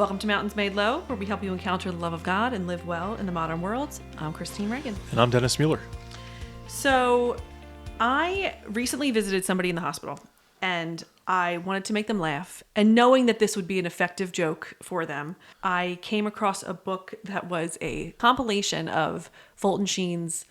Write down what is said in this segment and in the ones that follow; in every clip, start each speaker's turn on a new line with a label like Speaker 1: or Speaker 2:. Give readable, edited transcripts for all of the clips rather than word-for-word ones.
Speaker 1: Welcome to Mountains Made Low, where we help you encounter the love of God and live well in the modern world. I'm Christine Reagan.
Speaker 2: And I'm Dennis Mueller.
Speaker 1: So I recently visited somebody in the hospital, and I wanted to make them laugh. And knowing that this would be an effective joke for them, I came across a book that was a compilation of Fulton Sheen's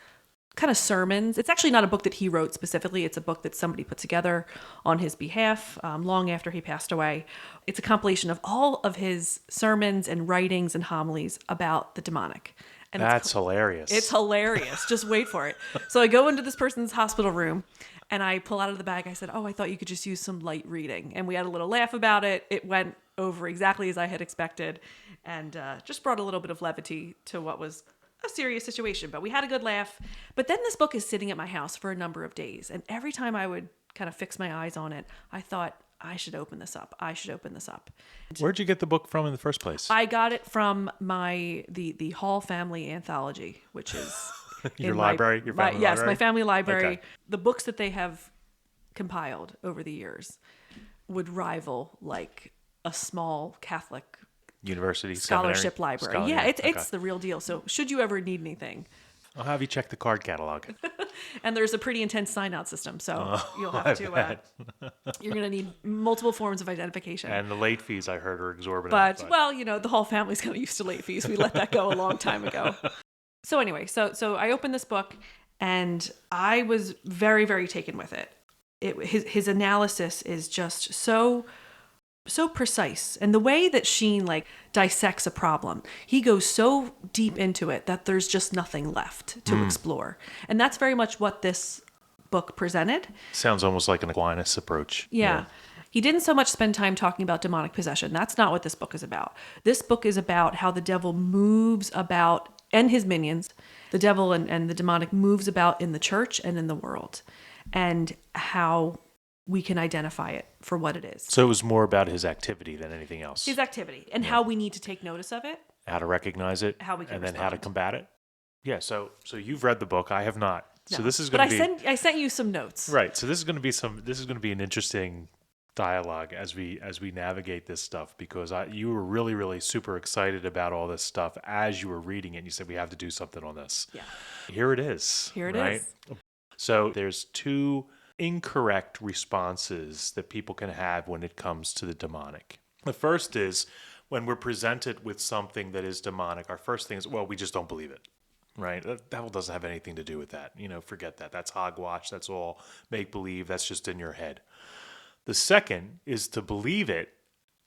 Speaker 1: kind of sermons. It's actually not a book that he wrote specifically. It's a book that somebody put together on his behalf long after he passed away. It's a compilation of all of his sermons and writings and homilies about the demonic. And
Speaker 2: That's hilarious.
Speaker 1: It's hilarious. Just wait for it. So I go into this person's hospital room and I pull out of the bag. I said, I thought you could just use some light reading. And we had a little laugh about it. It went over exactly as I had expected and just brought a little bit of levity to what was a serious situation, but we had a good laugh. But then this book is sitting at my house for a number of days. And every time I would kind of fix my eyes on it, I thought, I should open this up.
Speaker 2: Where'd you get the book from in the first place?
Speaker 1: I got it from the Hall Family Anthology, which is
Speaker 2: Your library? Your family library?
Speaker 1: Yes, my family library.
Speaker 2: Okay.
Speaker 1: The books that they have compiled over the years would rival like a small Catholic
Speaker 2: University
Speaker 1: scholarship
Speaker 2: seminary?
Speaker 1: library. Yeah, it's the real deal. So should you ever need anything,
Speaker 2: I'll have you check the card catalog.
Speaker 1: and there's a pretty intense sign-out system, so you'll have to. You're going to need multiple forms of identification.
Speaker 2: And the late fees, I heard, are exorbitant.
Speaker 1: But well, the whole family's kind of used to late fees. We let that go a long time ago. So anyway, so I opened this book, and I was very, very taken with it. His analysis is just so precise, and the way that Sheen dissects a problem, he goes so deep into it that there's just nothing left to explore, and that's very much what this book presented.
Speaker 2: Sounds almost like an Aquinas approach.
Speaker 1: Yeah. He didn't so much spend time talking about demonic possession. That's not what this book is about. This book is about how the devil moves about, and his minions, the devil and the demonic moves about in the church and in the world, and how we can identify it for what it is.
Speaker 2: So it was more about his activity than anything else.
Speaker 1: His activity and how we need to take notice of it.
Speaker 2: How to recognize it.
Speaker 1: How we can
Speaker 2: and then
Speaker 1: respond.
Speaker 2: how to combat it. Yeah, so you've read the book. I have not.
Speaker 1: No.
Speaker 2: So this is going to be...
Speaker 1: But I sent you some notes.
Speaker 2: Right. So this is going to be an interesting dialogue as we navigate this stuff, because you were really, really super excited about all this stuff as you were reading it. And you said, we have to do something on this. Yeah. Here it is.
Speaker 1: Here it is.
Speaker 2: So there's two incorrect responses that people can have when it comes to the demonic. The first is when we're presented with something that is demonic, our first thing is, well, we just don't believe it, right? The devil doesn't have anything to do with that. Forget that. That's hogwash. That's all make-believe. That's just in your head. The second is to believe it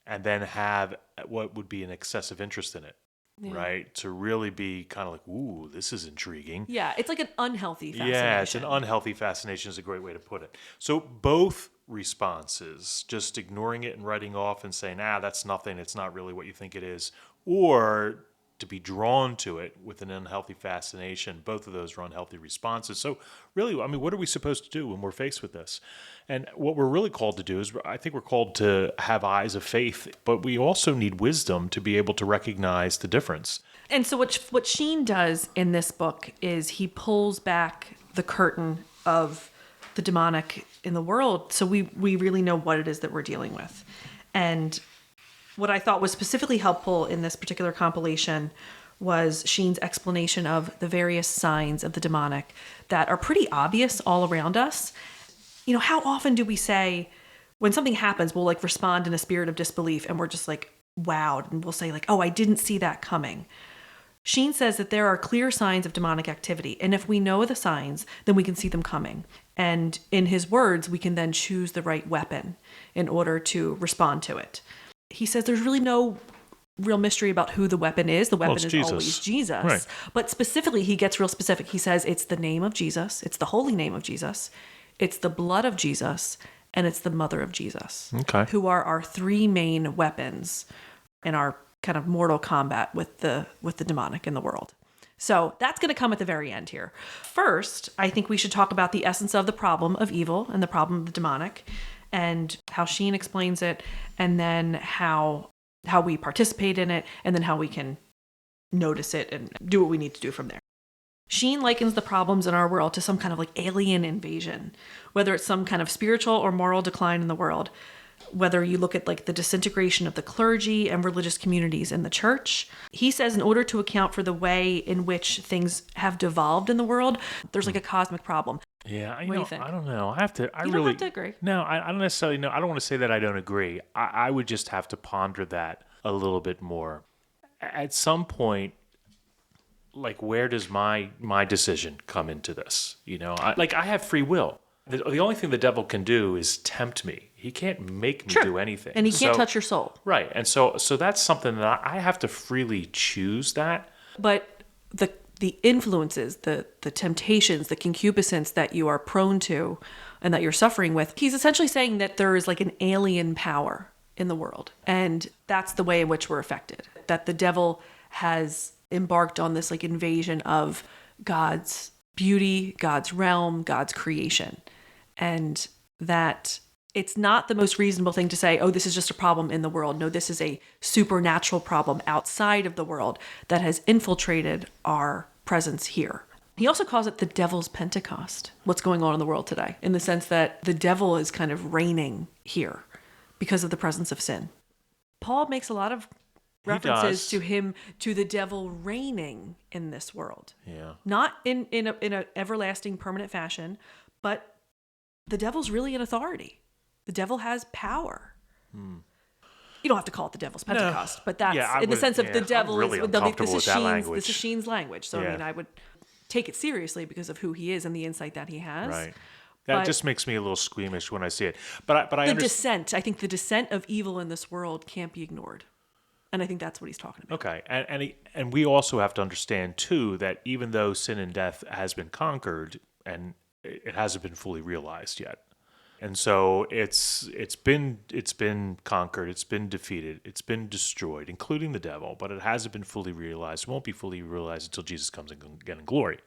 Speaker 2: and then have what would be an excessive interest in it. Yeah. Right? To really be kind of like, ooh, this is intriguing.
Speaker 1: Yeah, it's like an unhealthy fascination.
Speaker 2: Yeah, it's an unhealthy fascination is a great way to put it. So both responses, just ignoring it and writing off and saying, that's nothing, it's not really what you think it is, or to be drawn to it with an unhealthy fascination, both of those are unhealthy responses. So really, what are we supposed to do when we're faced with this? And what we're really called to do is, I think we're called to have eyes of faith, but we also need wisdom to be able to recognize the difference.
Speaker 1: And so what Sheen does in this book is he pulls back the curtain of the demonic in the world, so we really know what it is that we're dealing with. And what I thought was specifically helpful in this particular compilation was Sheen's explanation of the various signs of the demonic that are pretty obvious all around us. How often do we say, when something happens, we'll respond in a spirit of disbelief and we're just wowed, and we'll say I didn't see that coming. Sheen says that there are clear signs of demonic activity, and if we know the signs, then we can see them coming. And in his words, we can then choose the right weapon in order to respond to it. He says there's really no real mystery about who the weapon is. The weapon is
Speaker 2: Jesus.
Speaker 1: Always Jesus.
Speaker 2: Right.
Speaker 1: But specifically, he gets real specific. He says it's the name of Jesus. It's the holy name of Jesus. It's the blood of Jesus. And it's the mother of Jesus.
Speaker 2: Okay.
Speaker 1: Who are our three main weapons in our kind of mortal combat with the demonic in the world. So that's going to come at the very end here. First, I think we should talk about the essence of the problem of evil and the problem of the demonic, and how Sheen explains it, and then how we participate in it, and then how we can notice it and do what we need to do from there. Sheen likens the problems in our world to some kind of alien invasion, whether it's some kind of spiritual or moral decline in the world. whether you look at like the disintegration of the clergy and religious communities in the church. He says in order to account for the way in which things have devolved in the world, there's like a cosmic problem.
Speaker 2: Yeah,
Speaker 1: What do you think?
Speaker 2: I don't know. I
Speaker 1: You don't have to agree.
Speaker 2: No, I don't necessarily know. I don't want to say that I don't agree. I would just have to ponder that a little bit more. At some point, like, where does my decision come into this? I have free will. The only thing the devil can do is tempt me. He can't make me do anything.
Speaker 1: And he can't touch your soul.
Speaker 2: Right. And so that's something that I have to freely choose that.
Speaker 1: But the influences, the temptations, the concupiscence that you are prone to and that you're suffering with, he's essentially saying that there is like an alien power in the world. And that's the way in which we're affected. That the devil has embarked on this like invasion of God's beauty, God's realm, God's creation. And that it's not the most reasonable thing to say, oh, this is just a problem in the world. No, this is a supernatural problem outside of the world that has infiltrated our presence here. He also calls it the devil's Pentecost, what's going on in the world today, in the sense that the devil is kind of reigning here because of the presence of sin. Paul makes a lot of references to the devil reigning in this world.
Speaker 2: Yeah.
Speaker 1: Not in a everlasting permanent fashion, but the devil's really in authority. The devil has power. You don't have to call it the devil's Pentecost, but that's in the sense of the devil
Speaker 2: really
Speaker 1: is
Speaker 2: uncomfortable with that language.
Speaker 1: This is Sheen's language. So I mean, I would take it seriously because of who he is and the insight that he has.
Speaker 2: Right. That just makes me a little squeamish when I see it. But I
Speaker 1: descent. I think the descent of evil in this world can't be ignored. And I think that's what he's talking about.
Speaker 2: Okay. And we also have to understand, too, that even though sin and death has been conquered, and it hasn't been fully realized yet. And so it's been conquered, it's been defeated, it's been destroyed, including the devil, but it hasn't been fully realized. It won't be fully realized until Jesus comes again in glory.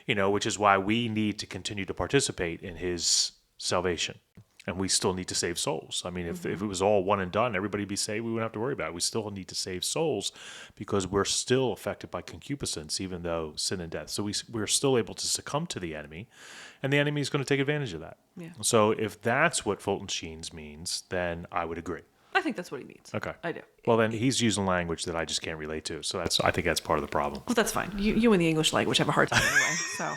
Speaker 2: Which is why we need to continue to participate in his salvation. And we still need to save souls. I mean, if it was all one and done, everybody be saved, we wouldn't have to worry about it. We still need to save souls because we're still affected by concupiscence, even though sin and death. So we're still able to succumb to the enemy, and the enemy is going to take advantage of that.
Speaker 1: Yeah.
Speaker 2: So if that's what Fulton Sheen's means, then I would agree.
Speaker 1: I think that's what he means.
Speaker 2: Okay.
Speaker 1: I do.
Speaker 2: Well, then he's using language that I just can't relate to. So I think that's part of the problem.
Speaker 1: Well, that's fine. You and the English language have a hard time anyway. So,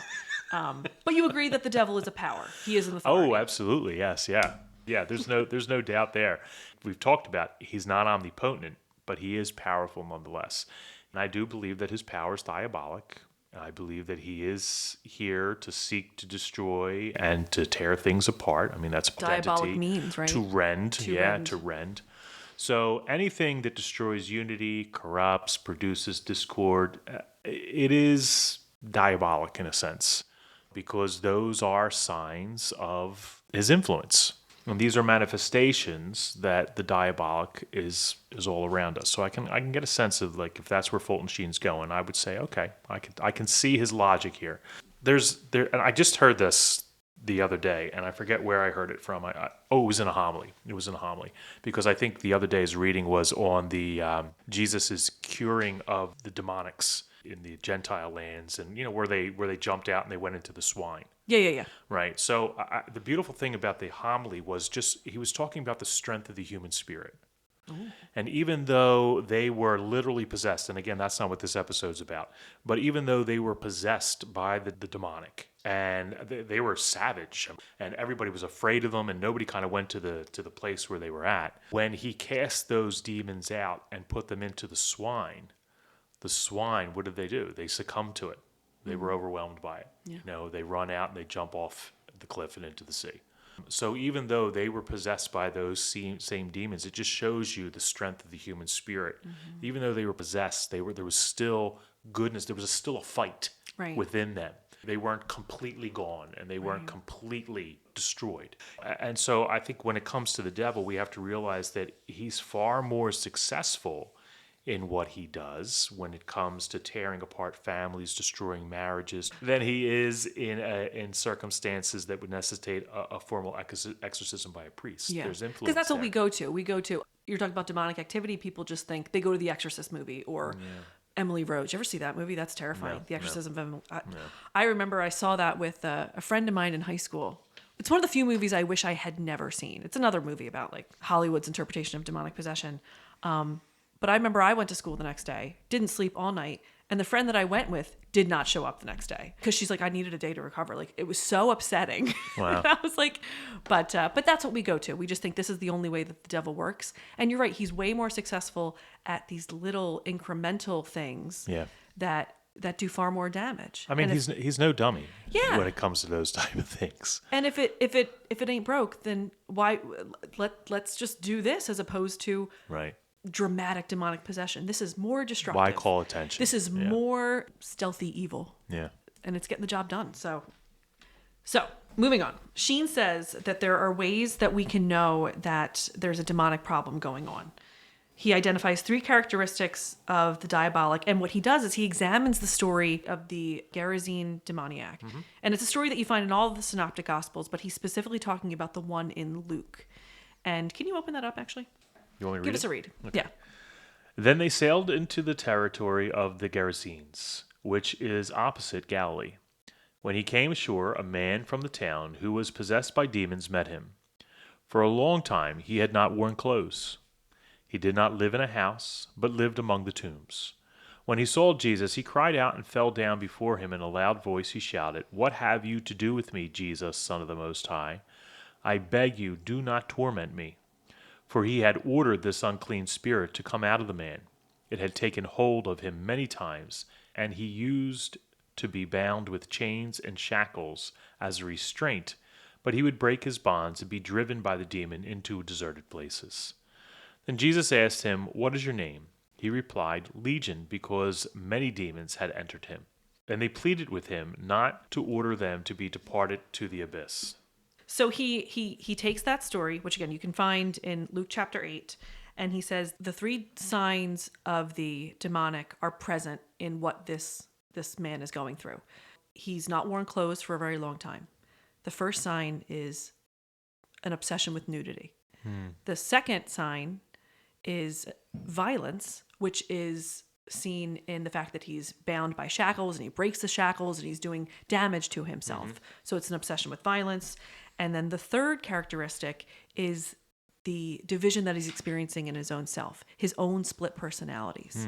Speaker 1: but you agree that the devil is a power. He is an authority.
Speaker 2: Oh, absolutely. Yes. Yeah. Yeah. There's no doubt there. We've talked about he's not omnipotent, but he is powerful nonetheless. And I do believe that his power is diabolic. I believe that he is here to seek to destroy and to tear things apart. I mean, that's
Speaker 1: diabolic means, right?
Speaker 2: To rend. To rend. So anything that destroys unity, corrupts, produces discord, it is diabolic in a sense, because those are signs of his influence. And these are manifestations that the diabolic is all around us. So I can get a sense of, like, if that's where Fulton Sheen's going, I would say, okay, I can see his logic here. And I just heard this the other day, and I forget where I heard it from. It was in a homily. It was in a homily, because I think the other day's reading was on the Jesus' curing of the demonics in the Gentile lands, and where they jumped out and they went into the swine.
Speaker 1: Yeah.
Speaker 2: Right. So the beautiful thing about the homily was just he was talking about the strength of the human spirit. Ooh. And even though they were literally possessed, and again, that's not what this episode's about, but even though they were possessed by the demonic, and they were savage, and everybody was afraid of them, and nobody kind of went to the place where they were at, when he cast those demons out and put them into the swine, what did they do? They succumbed to it. They were overwhelmed by it. Yeah. They run out and they jump off the cliff and into the sea. So even though they were possessed by those same demons, it just shows you the strength of the human spirit. Mm-hmm. Even though they were possessed, there was still goodness. There was still a fight within them. They weren't completely gone, and they weren't completely destroyed. And so I think when it comes to the devil, we have to realize that he's far more successful in what he does when it comes to tearing apart families, destroying marriages, than he is in circumstances that would necessitate a formal exorcism by a priest.
Speaker 1: Yeah.
Speaker 2: There's influence
Speaker 1: because that's what
Speaker 2: there.
Speaker 1: we go to. You're talking about demonic activity. People just think they go to the Exorcist movie or Emily Rose. You ever see that movie? That's terrifying. The Exorcism of Emily. I remember I saw that with a friend of mine in high school. It's one of the few movies I wish I had never seen. It's another movie about like Hollywood's interpretation of demonic possession. But I remember I went to school the next day, didn't sleep all night, and the friend that I went with did not show up the next day because she's like, I needed a day to recover. Like, it was so upsetting.
Speaker 2: Wow.
Speaker 1: I was like, but that's what we go to. We just think this is the only way that the devil works. And you're right, he's way more successful at these little incremental things that do far more damage.
Speaker 2: I mean, he's no dummy when it comes to those type of things.
Speaker 1: And if it ain't broke, then why let's just do this as opposed to dramatic demonic possession. This is more destructive.
Speaker 2: Why call attention?
Speaker 1: This is more stealthy evil.
Speaker 2: Yeah.
Speaker 1: And it's getting the job done. So moving on. Sheen says that there are ways that we can know that there's a demonic problem going on. He identifies 3 characteristics of the diabolic, and what he does is he examines the story of the Gerasene demoniac. Mm-hmm. And it's a story that you find in all of the synoptic gospels, but he's specifically talking about the one in Luke. And can you open that up, actually?
Speaker 2: You want me to
Speaker 1: Give us a read.
Speaker 2: Okay.
Speaker 1: Yeah.
Speaker 2: Then they sailed into the territory of the Gerasenes, which is opposite Galilee. When he came ashore, a man from the town who was possessed by demons met him. For a long time he had not worn clothes. He did not live in a house, but lived among the tombs. When he saw Jesus, he cried out and fell down before him. In a loud voice he shouted, "What have you to do with me, Jesus, Son of the Most High? I beg you, do not torment me." For he had ordered this unclean spirit to come out of the man. It had taken hold of him many times, and he used to be bound with chains and shackles as a restraint, but he would break his bonds and be driven by the demon into deserted places. Then Jesus asked him, "What is your name?" He replied, "Legion," because many demons had entered him. And they pleaded with him not to order them to be departed to the abyss.
Speaker 1: So he takes that story, which again you can find in Luke chapter 8, and he says the 3 signs of the demonic are present in what this man is going through. He's not worn clothes for a very long time. The first sign is an obsession with nudity. The second sign is violence, which is seen in the fact that he's bound by shackles and he breaks the shackles and he's doing damage to himself. Mm-hmm. So it's an obsession with violence. And then the third characteristic is the division that he's experiencing in his own self, his own split personalities,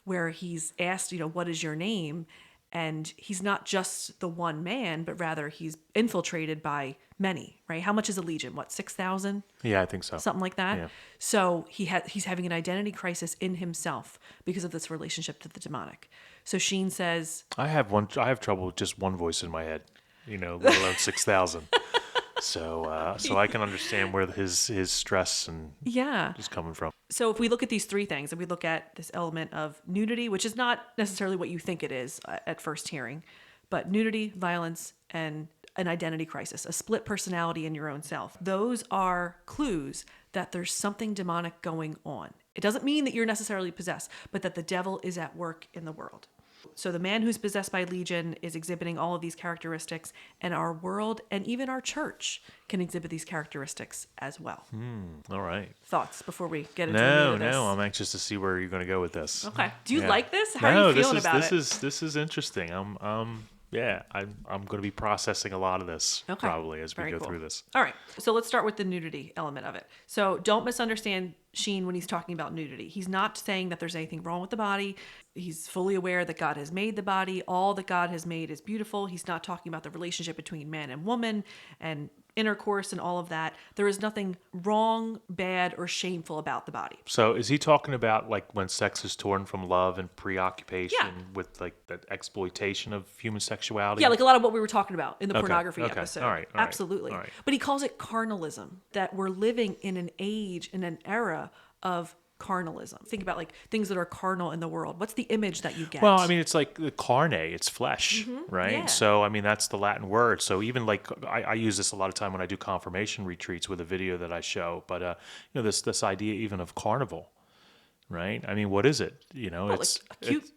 Speaker 1: where he's asked, what is your name? And he's not just the one man, but rather he's infiltrated by many, right? How much is a legion? What, 6,000?
Speaker 2: Yeah, I think so.
Speaker 1: Something like that.
Speaker 2: Yeah.
Speaker 1: So he's having an identity crisis in himself because of this relationship to the demonic. So Sheen says,
Speaker 2: I have trouble with just one voice in my head, let alone 6,000. So I can understand where his stress is coming from.
Speaker 1: So if we look at these 3 things, and we look at this element of nudity, which is not necessarily what you think it is at first hearing, but nudity, violence, and an identity crisis, a split personality in your own self. Those are clues that there's something demonic going on. It doesn't mean that you're necessarily possessed, but that the devil is at work in the world. So the man who's possessed by Legion is exhibiting all of these characteristics, and our world and even our church can exhibit these characteristics as well.
Speaker 2: All right.
Speaker 1: Thoughts before we get into the meat of this?
Speaker 2: No, I'm anxious to see where you're going to go with this.
Speaker 1: Okay. Do you like this? How are you feeling about it?
Speaker 2: This is interesting. I'm going to be processing a lot of this probably as we go through this.
Speaker 1: All right. So let's start with the nudity element of it. So don't misunderstand Sheen when he's talking about nudity. He's not saying that there's anything wrong with the body. He's fully aware that God has made the body. All that God has made is beautiful. He's not talking about the relationship between man and woman and intercourse and all of that. There is nothing wrong, bad, or shameful about the body.
Speaker 2: So is he talking about like when sex is torn from love and preoccupation with like that exploitation of human sexuality?
Speaker 1: Yeah, like a lot of what we were talking about in the pornography episode.
Speaker 2: All right.
Speaker 1: Absolutely.
Speaker 2: All right.
Speaker 1: But he calls it carnalism, that we're living in an age, in an era of carnalism. Think about like things that are carnal in the world. What's the image that you get?
Speaker 2: Well, I mean, it's like the carne, it's flesh, right?
Speaker 1: Yeah.
Speaker 2: So, I mean, that's the Latin word. So even like, I use this a lot of time when I do confirmation retreats with a video that I show, but this idea even of carnival, right? I mean, what is it?
Speaker 1: It's like a cute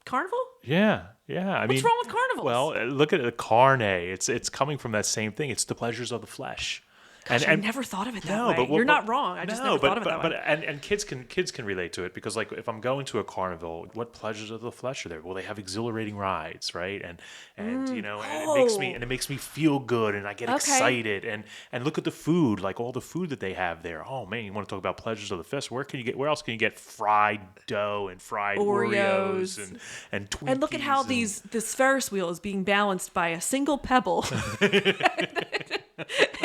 Speaker 1: carnival?
Speaker 2: Yeah. I
Speaker 1: What's wrong with carnivals?
Speaker 2: Well, look at the carne. It's coming from that same thing. It's the pleasures of the flesh.
Speaker 1: Gosh, I never thought of it that way. You're not wrong. I just never thought of it that way.
Speaker 2: And kids can relate to it because, like, if I'm going to a carnival, what pleasures of the flesh are there? Well, they have exhilarating rides, right? And you know, and it makes me feel good, and I get excited. And look at the food, like all the food that they have there. Oh man, you want to talk about pleasures of the flesh? Where else can you get fried dough and fried Oreos and Twinkies?
Speaker 1: And look at how this Ferris wheel is being balanced by a single pebble.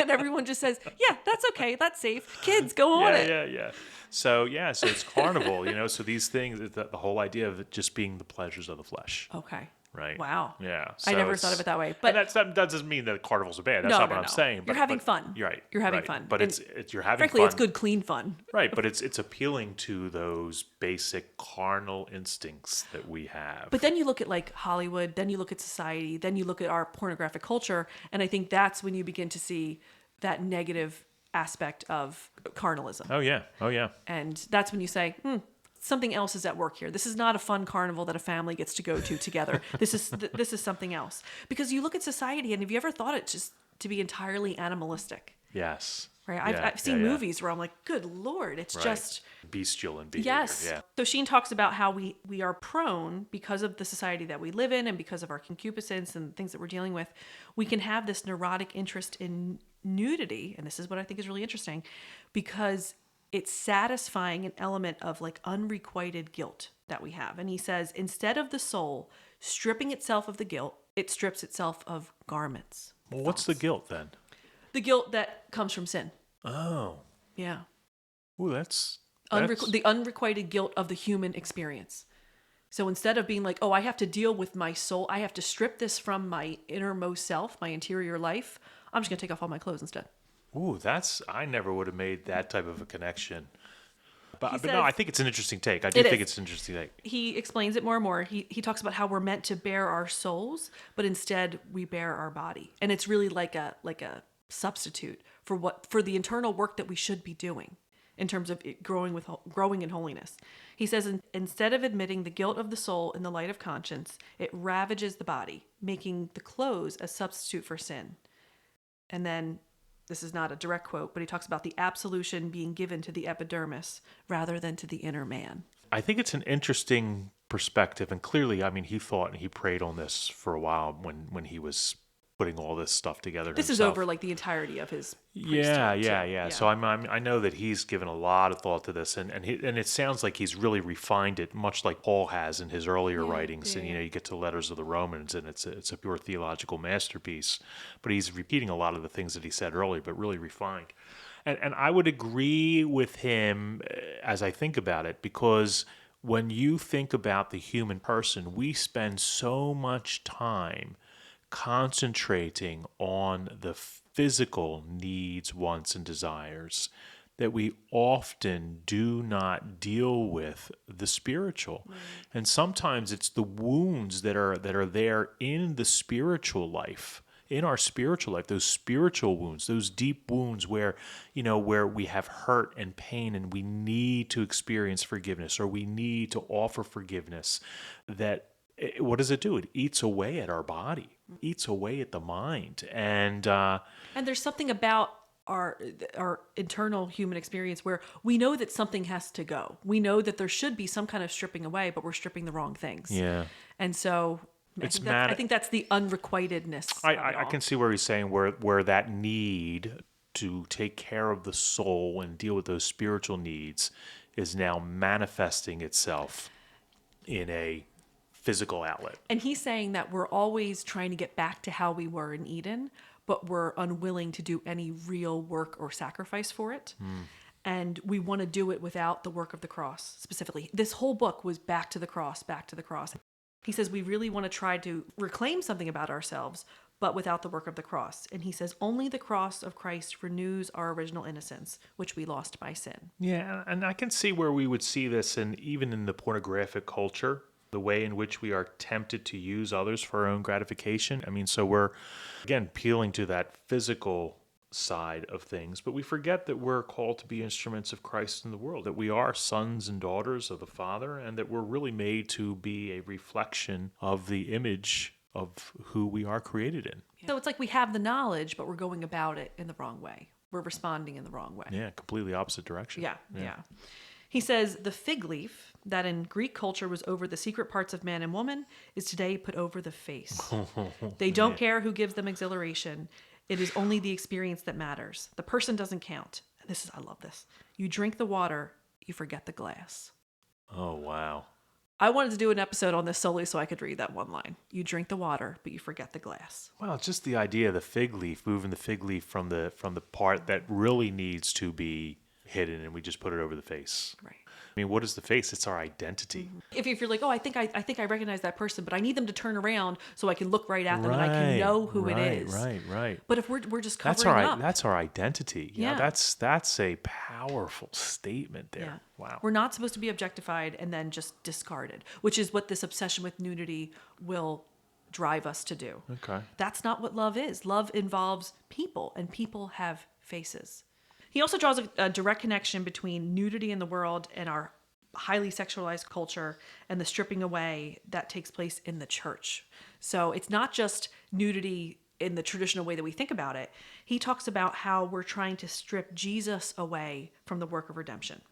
Speaker 1: And everyone just says, yeah, that's okay. That's safe. Kids, go on it.
Speaker 2: Yeah. So it's carnival, you know, so these things, the whole idea of it just being the pleasures of the flesh.
Speaker 1: Okay.
Speaker 2: Right.
Speaker 1: Wow.
Speaker 2: Yeah.
Speaker 1: I never thought of it that way. But
Speaker 2: that doesn't mean that carnivals are bad. That's not what I'm saying.
Speaker 1: You're having fun.
Speaker 2: You're right.
Speaker 1: You're having fun.
Speaker 2: But you're having
Speaker 1: frankly,
Speaker 2: fun.
Speaker 1: it's good, clean fun.
Speaker 2: Right. But it's appealing to those basic carnal instincts that we have.
Speaker 1: But then you look at like Hollywood, then you look at society, then you look at our pornographic culture. And I think that's when you begin to see that negative aspect of carnalism.
Speaker 2: Oh, yeah.
Speaker 1: And that's when you say, something else is at work here. This is not a fun carnival that a family gets to go to together. This is something else. Because you look at society, and have you ever thought it just to be entirely animalistic?
Speaker 2: Yes.
Speaker 1: Right. I've seen movies where I'm like, good Lord, it's just
Speaker 2: bestial in behavior.
Speaker 1: Yes.
Speaker 2: Yeah.
Speaker 1: So Sheen talks about how we are prone, because of the society that we live in and because of our concupiscence and things that we're dealing with, we can have this neurotic interest in nudity. And this is what I think is really interesting, because it's satisfying an element of like unrequited guilt that we have. And he says, instead of the soul stripping itself of the guilt, it strips itself of garments.
Speaker 2: Well, what's the guilt then?
Speaker 1: The guilt that comes from sin.
Speaker 2: Oh.
Speaker 1: Yeah.
Speaker 2: Ooh, that's...
Speaker 1: The unrequited guilt of the human experience. So instead of being like, oh, I have to deal with my soul, I have to strip this from my innermost self, my interior life, I'm just going to take off all my clothes instead.
Speaker 2: Ooh, I never would have made that type of a connection. But
Speaker 1: says,
Speaker 2: no, I think it's an interesting take. I do think it's an interesting take.
Speaker 1: He explains it more and more. He talks about how we're meant to bear our souls, but instead we bear our body. And it's really like a substitute for the internal work that we should be doing in terms of growing in holiness. He says, instead of admitting the guilt of the soul in the light of conscience, it ravages the body, making the clothes a substitute for sin. And then, this is not a direct quote, but he talks about the absolution being given to the epidermis rather than to the inner man.
Speaker 2: I think it's an interesting perspective. And clearly, I mean, he thought and he prayed on this for a while when he was putting all this stuff together
Speaker 1: This
Speaker 2: himself.
Speaker 1: is over like the entirety of his
Speaker 2: Yeah. So I know that he's given a lot of thought to this, and it sounds like he's really refined it, much like Paul has in his earlier writings. And you get to Letters of the Romans, and it's a pure theological masterpiece. But he's repeating a lot of the things that he said earlier, but really refined. And I would agree with him as I think about it, because when you think about the human person, we spend so much time concentrating on the physical needs, wants, and desires that we often do not deal with the spiritual. Right. And sometimes it's the wounds that are there in the spiritual life, in our spiritual life, those spiritual wounds, those deep wounds where we have hurt and pain and we need to experience forgiveness, or we need to offer forgiveness, that what does it do? It eats away at our body, eats away at the mind. And
Speaker 1: there's something about our internal human experience where we know that something has to go. We know that there should be some kind of stripping away, but we're stripping the wrong things.
Speaker 2: Yeah.
Speaker 1: And so I think that's the unrequitedness.
Speaker 2: I can see where he's saying where that need to take care of the soul and deal with those spiritual needs is now manifesting itself in a physical outlet.
Speaker 1: And he's saying that we're always trying to get back to how we were in Eden, but we're unwilling to do any real work or sacrifice for it. And we want to do it without the work of the cross, specifically. This whole book was back to the cross, back to the cross. He says we really want to try to reclaim something about ourselves, but without the work of the cross. And he says only the cross of Christ renews our original innocence, which we lost by sin.
Speaker 2: Yeah, and I can see where we would see this, and even in the pornographic culture, the way in which we are tempted to use others for our own gratification. I mean, so we're, again, appealing to that physical side of things, but we forget that we're called to be instruments of Christ in the world, that we are sons and daughters of the Father, and that we're really made to be a reflection of the image of who we are created in.
Speaker 1: So it's like we have the knowledge, but we're going about it in the wrong way. we're responding in the wrong way.
Speaker 2: Yeah, completely opposite direction.
Speaker 1: Yeah. He says the fig leaf that in Greek culture was over the secret parts of man and woman is today put over the face. They don't care who gives them exhilaration. It is only the experience that matters. The person doesn't count. And I love this. You drink the water, you forget the glass.
Speaker 2: Oh, wow.
Speaker 1: I wanted to do an episode on this solely so I could read that one line. You drink the water, but you forget the glass.
Speaker 2: Well, just the idea of the fig leaf, moving the fig leaf from the part that really needs to be hidden, and we just put it over the face.
Speaker 1: Right.
Speaker 2: I mean, what is the face? It's our identity.
Speaker 1: If you're like, oh, I think I recognize that person, but I need them to turn around so I can look right at them and I can know who it is.
Speaker 2: Right.
Speaker 1: But if we're just covering up,
Speaker 2: that's our identity.
Speaker 1: Yeah.
Speaker 2: That's a powerful statement there.
Speaker 1: yeah.
Speaker 2: Wow.
Speaker 1: We're not supposed to be objectified and then just discarded, which is what this obsession with nudity will drive us to do.
Speaker 2: Okay.
Speaker 1: That's not what love is. Love involves people, and people have faces. He also draws a direct connection between nudity in the world and our highly sexualized culture and the stripping away that takes place in the church. So it's not just nudity in the traditional way that we think about it. He talks about how we're trying to strip Jesus away from the work of redemption,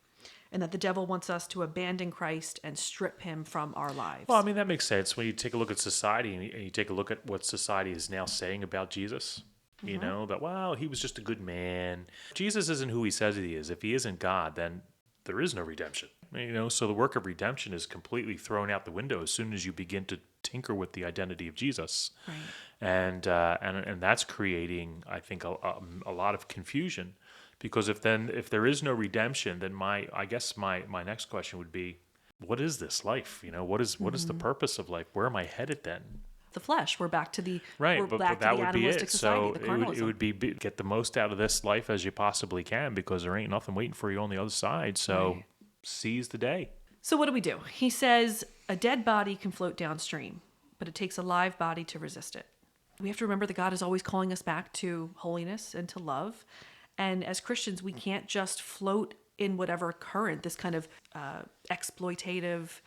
Speaker 1: and that the devil wants us to abandon Christ and strip him from our lives.
Speaker 2: Well, I mean, that makes sense. When you take a look at society and you take a look at what society is now saying about Jesus, you know, that, well, he was just a good man. Jesus isn't who he says he is. If he isn't God, then there is no redemption. You know, so the work of redemption is completely thrown out the window as soon as you begin to tinker with the identity of Jesus.
Speaker 1: Right.
Speaker 2: And that's creating, I think, a lot of confusion, because if there is no redemption, then my next question would be, what is this life? You know, what is the purpose of life? Where am I headed then?
Speaker 1: The flesh. We're back to the
Speaker 2: right,
Speaker 1: we're
Speaker 2: but
Speaker 1: back
Speaker 2: that
Speaker 1: to the
Speaker 2: would be
Speaker 1: animalistic
Speaker 2: it.
Speaker 1: society,
Speaker 2: So
Speaker 1: the carnalism.
Speaker 2: it would be get the most out of this life as you possibly can, because there ain't nothing waiting for you on the other side. So
Speaker 1: Right.
Speaker 2: Seize the day.
Speaker 1: So what do? He says a dead body can float downstream, but it takes a live body to resist it. We have to remember that God is always calling us back to holiness and to love. And as Christians, we can't just float in whatever current, this kind of exploitative,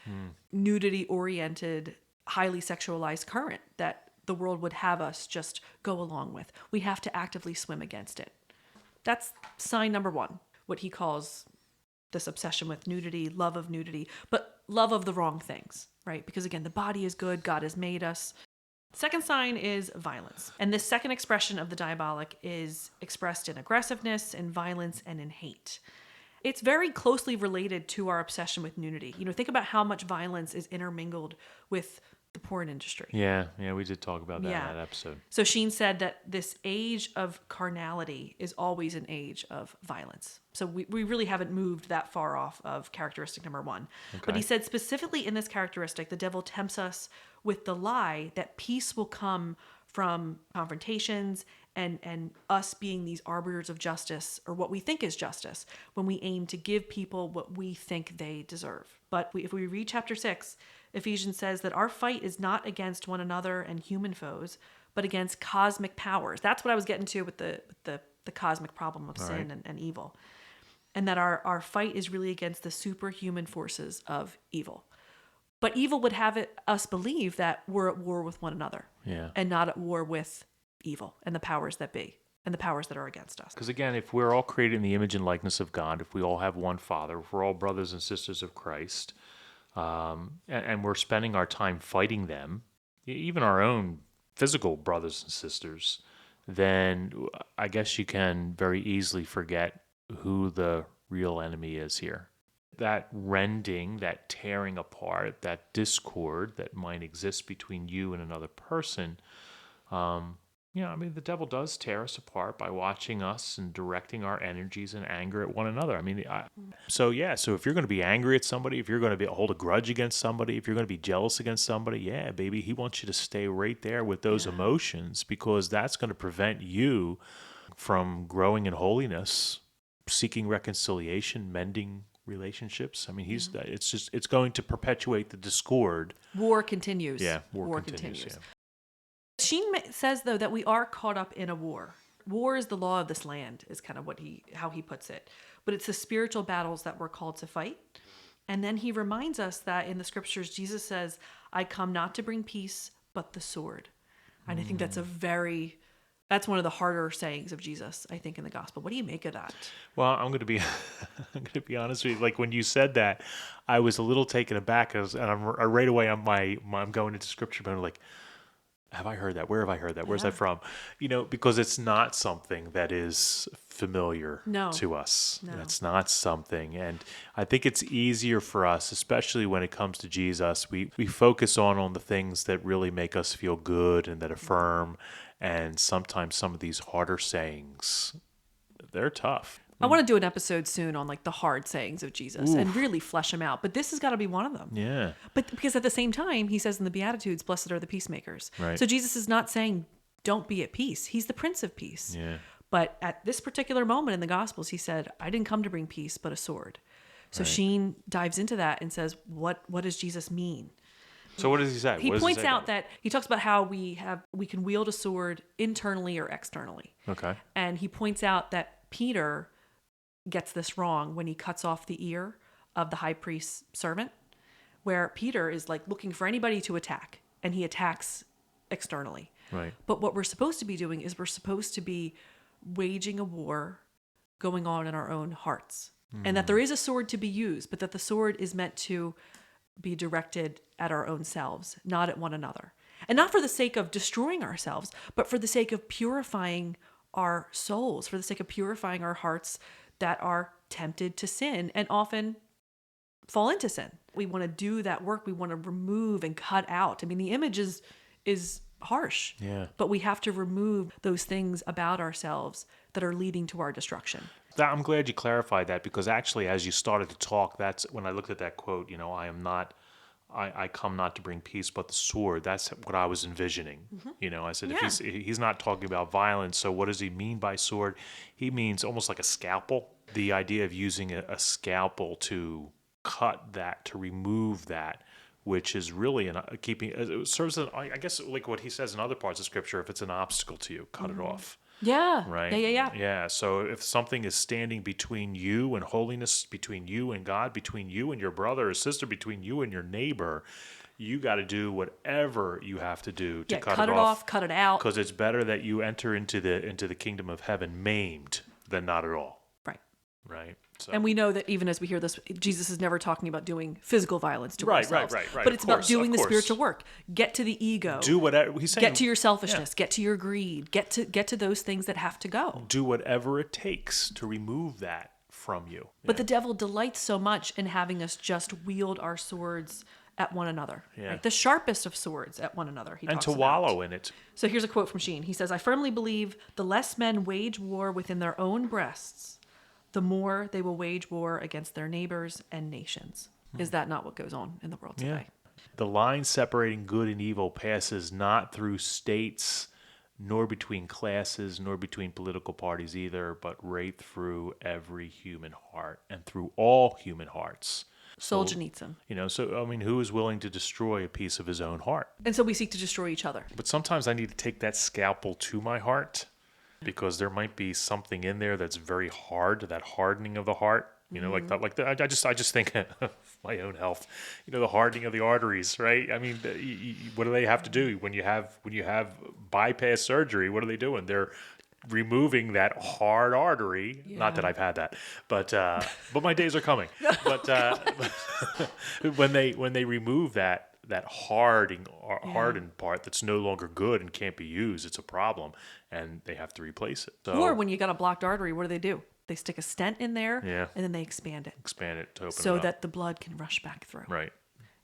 Speaker 1: nudity-oriented, highly sexualized current that the world would have us just go along with. We have to actively swim against it. That's sign number one, what he calls this obsession with nudity, love of nudity, but love of the wrong things, right? Because again, the body is good, God has made us. Second sign is violence. And this second expression of the diabolic is expressed in aggressiveness, in violence, and in hate. It's very closely related to our obsession with nudity. You know, think about how much violence is intermingled with the porn industry.
Speaker 2: Yeah, we did talk about that in that episode.
Speaker 1: So Sheen said that this age of carnality is always an age of violence. So we really haven't moved that far off of characteristic number one.
Speaker 2: Okay.
Speaker 1: But he said specifically in this characteristic, the devil tempts us with the lie that peace will come from confrontations and us being these arbiters of justice, or what we think is justice, when we aim to give people what we think they deserve. But if we read chapter 6, Ephesians says that our fight is not against one another and human foes, but against cosmic powers. That's what I was getting to with the cosmic problem of sin and evil. And that our fight is really against the superhuman forces of evil. But evil would have us believe that we're at war with one another, and not at war with evil and the powers that be and the powers that are against us.
Speaker 2: Because again, if we're all created in the image and likeness of God, if we all have one Father, if we're all brothers and sisters of Christ, and we're spending our time fighting them, even our own physical brothers and sisters, then I guess you can very easily forget who the real enemy is here. That rending, that tearing apart, that discord that might exist between you and another person, the devil does tear us apart by watching us and directing our energies and anger at one another. So if you're going to be angry at somebody, if you're going to hold a grudge against somebody, if you're going to be jealous against somebody, yeah, baby, he wants you to stay right there with those emotions, because that's going to prevent you from growing in holiness, seeking reconciliation, mending relationships. It's going to perpetuate the discord.
Speaker 1: War continues.
Speaker 2: Yeah, war continues. Yeah.
Speaker 1: Sheen says, though, that we are caught up in a war. War is the law of this land, is kind of how he puts it. But it's the spiritual battles that we're called to fight. And then he reminds us that in the scriptures, Jesus says, I come not to bring peace, but the sword. And I think that's a very That's one of the harder sayings of Jesus, I think, in the gospel. What do you make of that?
Speaker 2: Well, I'm going to be I'm going to be honest with you. Like when you said that, I was a little taken aback, right away I'm going into scripture, but I'm like, have I heard that? Where have I heard that? Where's
Speaker 1: Yeah.
Speaker 2: that from? Because it's not something that is familiar
Speaker 1: No.
Speaker 2: to us.
Speaker 1: No.
Speaker 2: It's not something. And I think it's easier for us, especially when it comes to Jesus. We focus on the things that really make us feel good and that affirm. And sometimes some of these harder sayings, they're tough.
Speaker 1: I want to do an episode soon on like the hard sayings of Jesus and really flesh them out. But this has got to be one of them.
Speaker 2: Yeah.
Speaker 1: But because at the same time, he says in the Beatitudes, blessed are the peacemakers.
Speaker 2: Right.
Speaker 1: So Jesus is not saying don't be at peace. He's the Prince of Peace.
Speaker 2: Yeah.
Speaker 1: But at this particular moment in the Gospels, he said, I didn't come to bring peace, but a sword. So
Speaker 2: Right.
Speaker 1: Sheen dives into that and says, what does Jesus mean?
Speaker 2: So what does he say?
Speaker 1: He
Speaker 2: What does
Speaker 1: points
Speaker 2: say
Speaker 1: out
Speaker 2: about
Speaker 1: that he talks about how we can wield a sword internally or externally.
Speaker 2: it? Okay.
Speaker 1: And he points out that Peter gets this wrong when he cuts off the ear of the high priest's servant, where Peter is like looking for anybody to attack, and he attacks externally.
Speaker 2: Right.
Speaker 1: But what we're supposed to be doing is we're supposed to be waging a war going on in our own hearts. And that there is a sword to be used, but that the sword is meant to be directed at our own selves, not at one another. And not for the sake of destroying ourselves, but for the sake of purifying our souls, for the sake of purifying our hearts that are tempted to sin and often fall into sin. We want to do that work. We want to remove and cut out. I mean, the image is harsh,
Speaker 2: Yeah.
Speaker 1: but we have to remove those things about ourselves that are leading to our destruction.
Speaker 2: I'm glad you clarified that, because actually, as you started to talk, that's when I looked at that quote. I come not to bring peace, but the sword. That's what I was envisioning. I said,
Speaker 1: Yeah.
Speaker 2: if he's not talking about violence, so what does he mean by sword? He means almost like a scalpel. The idea of using a scalpel to cut that, to remove that, which is really it serves as, I guess, like what he says in other parts of scripture. If it's an obstacle to you, cut it off.
Speaker 1: Yeah.
Speaker 2: Right. Yeah. So if something is standing between you and holiness, between you and God, between you and your brother or sister, between you and your neighbor, you got to do whatever you have to do to
Speaker 1: cut it off, cut it out.
Speaker 2: Because it's better that you enter into the kingdom of heaven maimed than not at all.
Speaker 1: Right.
Speaker 2: Right. So.
Speaker 1: And we know that even as we hear this, Jesus is never talking about doing physical violence to
Speaker 2: Right,
Speaker 1: ourselves.
Speaker 2: right.
Speaker 1: But it's
Speaker 2: Of
Speaker 1: about
Speaker 2: course,
Speaker 1: doing
Speaker 2: of
Speaker 1: the
Speaker 2: course.
Speaker 1: spiritual work. Get to the ego.
Speaker 2: Do whatever he's saying.
Speaker 1: Get to your selfishness. Get to your greed. Get to those things that have to go.
Speaker 2: Do whatever it takes to remove that from you.
Speaker 1: But the devil delights so much in having us just wield our swords at one another.
Speaker 2: Yeah.
Speaker 1: Right? The sharpest of swords at one another. He
Speaker 2: And
Speaker 1: talks
Speaker 2: to
Speaker 1: about.
Speaker 2: wallow in it.
Speaker 1: So here's a quote from Sheen. He says, I firmly believe the less men wage war within their own breasts, the more they will wage war against their neighbors and nations. Is that not what goes on in the world today?
Speaker 2: The line separating good and evil passes not through states, nor between classes, nor between political parties either, but right through every human heart and through all human hearts.
Speaker 1: Solzhenitsyn.
Speaker 2: Who is willing to destroy a piece of his own heart?
Speaker 1: And so we seek to destroy each other.
Speaker 2: But sometimes I need to take that scalpel to my heart, because there might be something in there that's very hard, that hardening of the heart. I just think of my own health. The hardening of the arteries, right? I mean, what do they have to do when you have bypass surgery? What are they doing? They're removing that hard artery.
Speaker 1: Yeah.
Speaker 2: Not that I've had that, but my days are coming. But when they remove that hardened part that's no longer good and can't be used, it's a problem, and they have to replace it. So,
Speaker 1: Or when you got a blocked artery, what do? They stick a stent in there,
Speaker 2: Yeah.
Speaker 1: and then they expand it
Speaker 2: to open
Speaker 1: so
Speaker 2: it up.
Speaker 1: that the blood can rush back through.
Speaker 2: Right.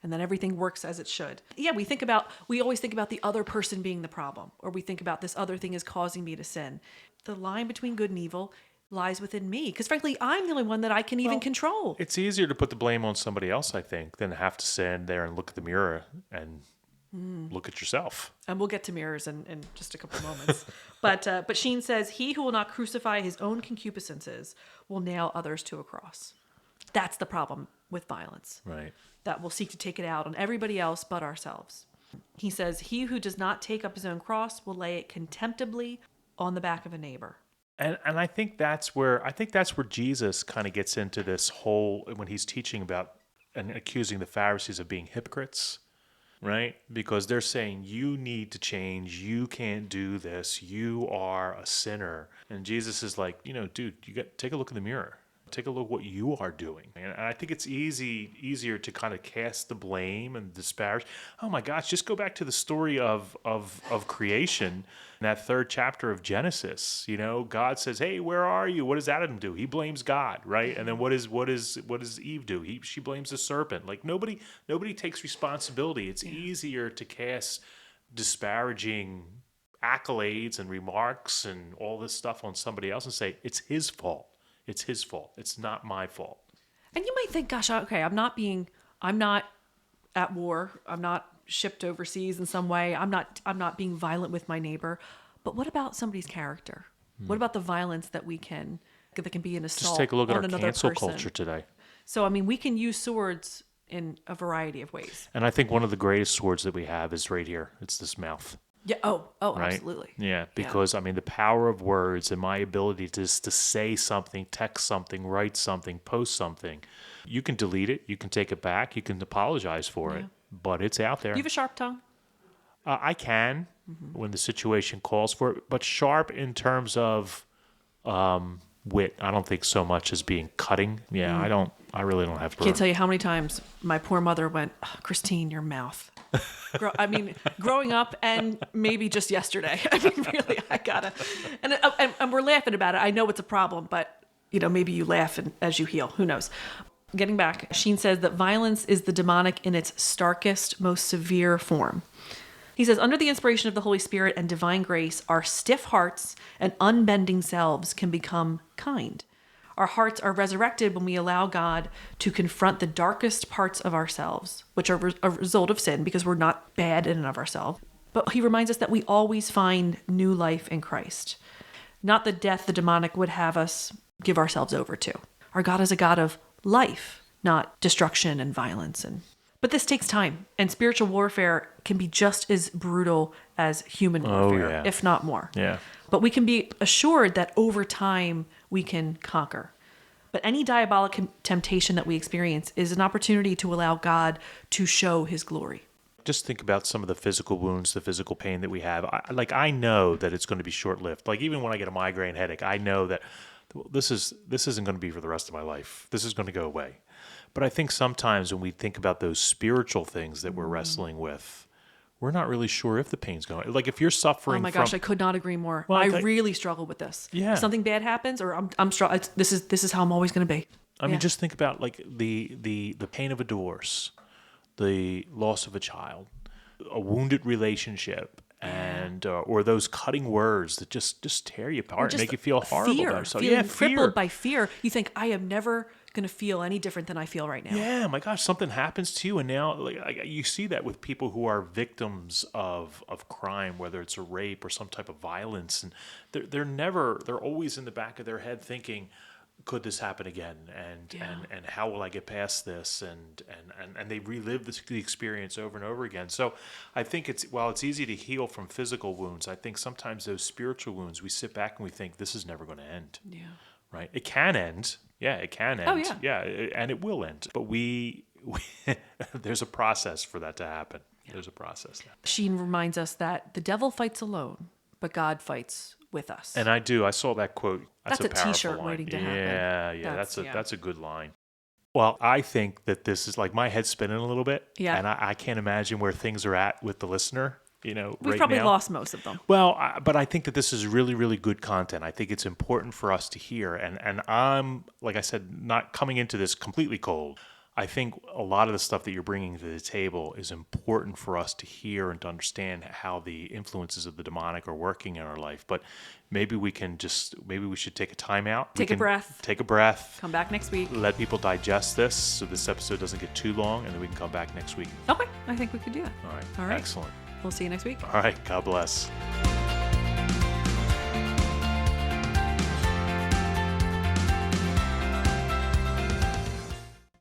Speaker 1: And then everything works as it should. Yeah, we always think about the other person being the problem, or we think about this other thing is causing me to sin. The line between good and evil lies within me, because frankly, I'm the only one that I can even control.
Speaker 2: It's easier to put the blame on somebody else, I think, than have to stand there and look at the mirror and look at yourself.
Speaker 1: And we'll get to mirrors in just a couple of moments. But Sheen says, he who will not crucify his own concupiscences will nail others to a cross. That's the problem with violence.
Speaker 2: Right.
Speaker 1: That we'll seek to take it out on everybody else but ourselves. He says, he who does not take up his own cross will lay it contemptibly on the back of a neighbor.
Speaker 2: And I think that's where Jesus kind of gets into this whole, when he's teaching about and accusing the Pharisees of being hypocrites. right? Because they're saying, you need to change. You can't do this. You are a sinner. And Jesus is like, dude, take a look in the mirror. Take a look at what you are doing. And I think it's easier to kind of cast the blame and disparage. Oh my gosh, just go back to the story of creation in that third chapter of Genesis. God says, hey, where are you? What does Adam do? He blames God, right? And then what does Eve do? She blames the serpent. Like nobody takes responsibility. It's easier to cast disparaging accolades and remarks and all this stuff on somebody else and say, it's his fault. It's his fault. It's not my fault.
Speaker 1: And you might think, gosh, okay, I'm not at war. I'm not shipped overseas in some way. I'm not being violent with my neighbor. But what about somebody's character? What about the violence that can be an assault?
Speaker 2: Just take a look at our
Speaker 1: another
Speaker 2: cancel
Speaker 1: person?
Speaker 2: culture today.
Speaker 1: So, I mean, we can use swords in a variety of ways.
Speaker 2: And I think one of the greatest swords that we have is right here. It's this mouth.
Speaker 1: Yeah. Oh,
Speaker 2: right?
Speaker 1: Absolutely.
Speaker 2: Yeah, because I mean, the power of words and my ability to say something, text something, write something, post something. You can delete it. You can take it back. You can apologize for it, but it's out there.
Speaker 1: Do you have a sharp tongue?
Speaker 2: I can when the situation calls for it, but sharp in terms of wit. I don't think so much as being cutting. Yeah, I really don't have.
Speaker 1: Can't tell you how many times my poor mother went, Christine, your mouth. Growing up and maybe just yesterday. I mean, really, I gotta. And we're laughing about it. I know it's a problem, but maybe you laugh as you heal. Who knows? Getting back, Sheen says that violence is the demonic in its starkest, most severe form. He says, under the inspiration of the Holy Spirit and divine grace, our stiff hearts and unbending selves can become kind. Our hearts are resurrected when we allow God to confront the darkest parts of ourselves, which are a result of sin because we're not bad in and of ourselves. But he reminds us that we always find new life in Christ, not the death the demonic would have us give ourselves over to. Our God is a God of life, not destruction and violence. But this takes time, and spiritual warfare can be just as brutal as human warfare, if not more.
Speaker 2: Yeah.
Speaker 1: But we can be assured that over time we can conquer. But any diabolic temptation that we experience is an opportunity to allow God to show his glory.
Speaker 2: Just think about some of the physical wounds, the physical pain that we have. I know that it's going to be short-lived. Like even when I get a migraine headache, I know that this isn't going to be for the rest of my life. This is going to go away. But I think sometimes when we think about those spiritual things that we're wrestling with, we're not really sure if the pain's going. Like if you're suffering.
Speaker 1: Oh my gosh, I could not agree more.
Speaker 2: Well,
Speaker 1: I really struggle with this.
Speaker 2: Yeah.
Speaker 1: If something bad happens, or I'm struggling. This is how I'm always going to be.
Speaker 2: I mean, just think about like the pain of a divorce, the loss of a child, a wounded relationship, and or those cutting words that just tear you apart and make you feel horrible.
Speaker 1: Feeling crippled by fear. You think I am never going to feel any different than I feel right now.
Speaker 2: Yeah, my gosh, something happens to you, and now you see that with people who are victims of crime, whether it's a rape or some type of violence, and they're always in the back of their head thinking, could this happen again? And how will I get past this? And they relive the experience over and over again. So I think while it's easy to heal from physical wounds, I think sometimes those spiritual wounds, we sit back and we think this is never going to end.
Speaker 1: Yeah.
Speaker 2: Right? It can end. Yeah, it can end.
Speaker 1: Oh, yeah.
Speaker 2: And it will end. But we there's a process for that to happen. Yeah. There's a process.
Speaker 1: Sheen reminds us that the devil fights alone, but God fights with us.
Speaker 2: And I do. I saw that quote. That's a powerful
Speaker 1: T-shirt
Speaker 2: line.
Speaker 1: waiting to happen.
Speaker 2: Yeah. That's a good line. Well, I think that this is like my head's spinning a little bit.
Speaker 1: Yeah.
Speaker 2: And I can't imagine where things are at with the listener.
Speaker 1: We've
Speaker 2: right
Speaker 1: probably
Speaker 2: now.
Speaker 1: lost most of them.
Speaker 2: Well, but I think that this is really, really good content. I think it's important for us to hear. And I'm, like I said, not coming into this completely cold. I think a lot of the stuff that you're bringing to the table is important for us to hear and to understand how the influences of the demonic are working in our life. But maybe we should take a time out.
Speaker 1: Take a breath. Come back next week.
Speaker 2: Let people digest this so this episode doesn't get too long, and then we can come back next week.
Speaker 1: Okay. I think we could do that.
Speaker 2: All right.
Speaker 1: All right.
Speaker 2: Excellent.
Speaker 1: We'll see you next week.
Speaker 2: All right. God bless.